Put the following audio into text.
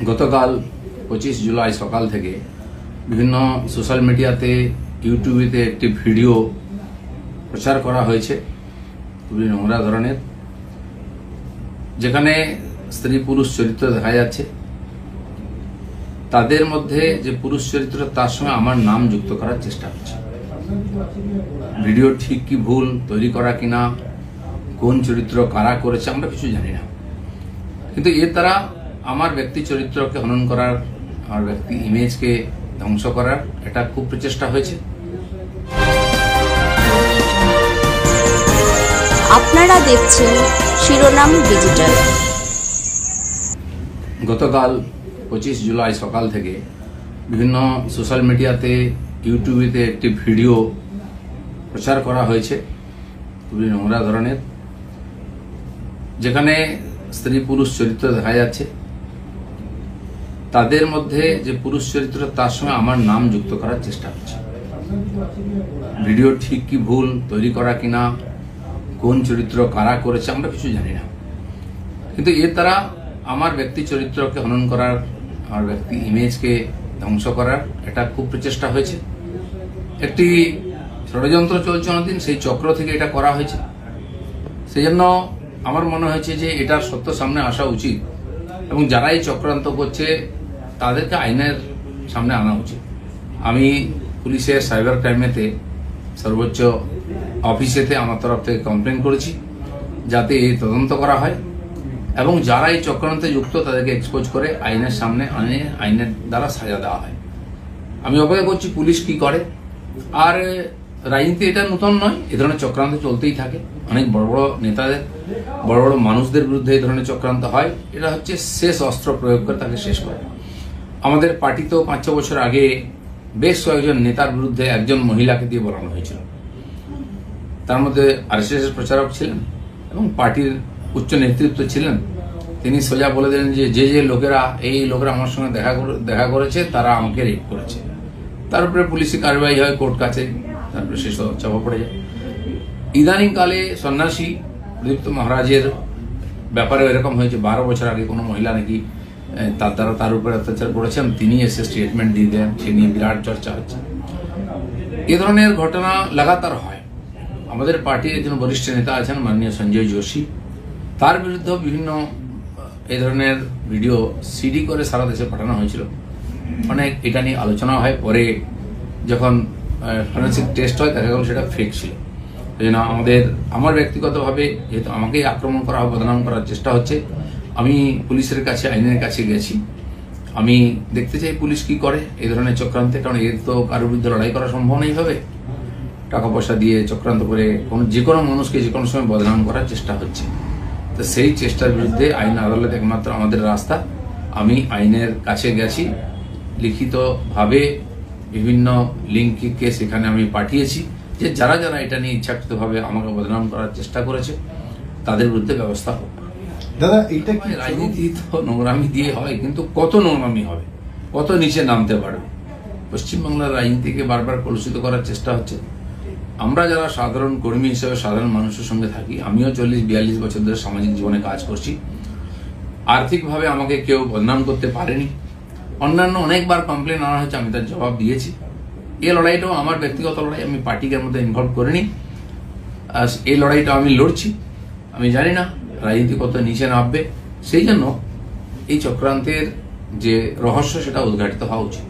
গতকাল 25 জুলাই সকাল থেকে বিভিন্ন সোশ্যাল মিডিয়াতে ইউটিউবেতে একটি ভিডিও প্রচার করা হয়েছে খুবই নোংরা ধরনের, যেখানে স্ত্রী পুরুষ চরিত্র দেখা যাচ্ছে। তাদের মধ্যে যে পুরুষ চরিত্র তার সঙ্গে আমার নাম যুক্ত করার চেষ্টা হচ্ছে। ভিডিও ঠিক কি ভুল তৈরি করা কিনা, কোন চরিত্র কারা করেছে আমরা কিছু জানি না, কিন্তু এর দ্বারা আমার ব্যক্তি চরিত্রকে হনন করার, আমার ব্যক্তি ইমেজকে ধ্বংস করার এটা খুব প্রচেষ্টা হয়েছে। আপনারা দেখছেন শিরোনাম ডিজিটাল। গতকাল 25 জুলাই সকাল থেকে বিভিন্ন সোশ্যাল মিডিয়াতে ইউটিউবেতে একটি ভিডিও প্রচার করা হয়েছে খুবই নোংরা ধরনের, যেখানে স্ত্রী পুরুষ চরিত্র দেখা যাচ্ছে। তাদের মধ্যে যে পুরুষ চরিত্র তার সঙ্গে আমার নাম যুক্ত করার চেষ্টা হচ্ছে। ভিডিও ঠিক কি ভুল তৈরি করা কিনা, কোন চরিত্র কারা করেছে আমরা কিছু জানি না, কিন্তু এর দ্বারা আমার ব্যক্তি চরিত্রকে হনন করার, আমার ব্যক্তি ইমেজকে ধ্বংস করার এটা খুব প্রচেষ্টা হয়েছে। একটি ষড়যন্ত্র চলছে অনেকদিন, সেই চক্র থেকে এটা করা হয়েছে। সেই জন্য আমার মনে হয়েছে যে এটার সত্য সামনে আসা উচিত এবং যারা এই চক্রান্ত করছে তাদেরকে আইনের সামনে আনা উচিত। আমি পুলিশের সাইবার ক্রাইমেতে সর্বোচ্চ অফিসেতে আমার তরফ থেকে কমপ্লেন করেছি যাতে এই তদন্ত করা হয় এবং যারা এই চক্রান্তে যুক্ত তাদেরকে এক্সপোজ করে আইনের সামনে আনে, আইনের দ্বারা সাজা দেওয়া হয়। আমি অপেক্ষা করছি পুলিশ কি করে। আর রাজনীতি এটা নতুন নয়, এ ধরনের চক্রান্ত চলতেই থাকে। অনেক বড় বড় নেতাদের, বড় বড় মানুষদের বিরুদ্ধে এই ধরনের চক্রান্ত হয়। এটা হচ্ছে শেষ অস্ত্র প্রয়োগ করে তাকে শেষ করে। আমাদের পার্টিতেও 5-6 বছর আগে বেশ কয়েকজন নেতার বিরুদ্ধে একজন মহিলাকে দিয়ে বলানো হয়েছিল। তার মধ্যে আরএসএস এর প্রচারক ছিলেন এবং পার্টির উচ্চ নেতৃত্ব ছিলেন। তিনি সোজা বলে দিলেন যে যে লোকেরা এই লোকেরা আমার সঙ্গে দেখা করেছে তারা আমাকে রেপ করেছে। তার উপরে পুলিশি কার্যবাহী হয় কোর্ট কাছে, তারপরে শেষ চাপা পড়ে যায়। ইদানিংকালে সন্ন্যাসী দীপ্ত মহারাজের ব্যাপারে এরকম হয়েছে। 12 বছর আগে কোনো মহিলা নাকি তার দ্বারা তার উপরে অত্যাচার করেছেন, তিনি এসে স্টেটমেন্ট দিয়ে দেন, সে নিয়ে বিরাট চর্চা হচ্ছে। এ ধরনের ঘটনা লাগাতার হয়। আমাদের পার্টির একজন বরিষ্ঠ নেতা আছেন মাননীয় সঞ্জয় যোশী, তার বিরুদ্ধে বিভিন্ন এই ধরনের ভিডিও সিডি করে সারা দেশে পাঠানো হয়েছিল। অনেক এটা নিয়ে আলোচনা হয়, পরে যখন ফরেন্সিক টেস্ট হয় দেখা গেল সেটা ফেক ছিল। এই জন্য আমার ব্যক্তিগতভাবে যেহেতু আমাকেই আক্রমণ করা হয়, বদনাম করার চেষ্টা হচ্ছে, আমি পুলিশের কাছে, আইনের কাছে গেছি। আমি দেখতে চাই পুলিশ কি করে এই ধরনের চক্রান্তে, কারণ এর তো কারোর বিরুদ্ধে লড়াই করা সম্ভব নেই ভাবে। টাকা পয়সা দিয়ে চক্রান্ত করে যে কোনো মানুষকে যে কোনো সময় বদনাম করার চেষ্টা হচ্ছে। তো সেই চেষ্টার বিরুদ্ধে আইন আদালত একমাত্র আমাদের রাস্তা। আমি আইনের কাছে গেছি, লিখিতভাবে বিভিন্ন লিঙ্ককে সেখানে আমি পাঠিয়েছি যে যারা যারা এটা নিয়ে ইচ্ছাকৃতভাবে আমাকে বদনাম করার চেষ্টা করেছে তাদের বিরুদ্ধে ব্যবস্থা হোক। দাদা এটা কি রাজনীতি তো নোংরামি দিয়ে হয়, কিন্তু কত নোংরামি হবে, কত নিচে নামতে পারবে। পশ্চিমবাংলার রাজনীতিকে বারবার কলুষিত করার চেষ্টা হচ্ছে। আমরা যারা সাধারণ কর্মী হিসেবে সাধারণ মানুষের সঙ্গে থাকি, আমিও 40-42 বছর ধরে সামাজিক জীবনে কাজ করছি। আর্থিকভাবে আমাকে কেউ বদনাম করতে পারেনি। অন্যান্য অনেকবার কমপ্লেন আনা হয়েছে, আমি তার জবাব দিয়েছি। এই লড়াইটাও আমার ব্যক্তিগত লড়াই, আমি পার্টিকে মধ্যে ইনভলভ করিনি। এই লড়াইটা আমি লড়ছি। আমি জানি না রাজনীতি কত নিচে নামবে, সেই জন্য এই চক্রান্তের যে রহস্য সেটা উদ্ঘাটিত হওয়া উচিত।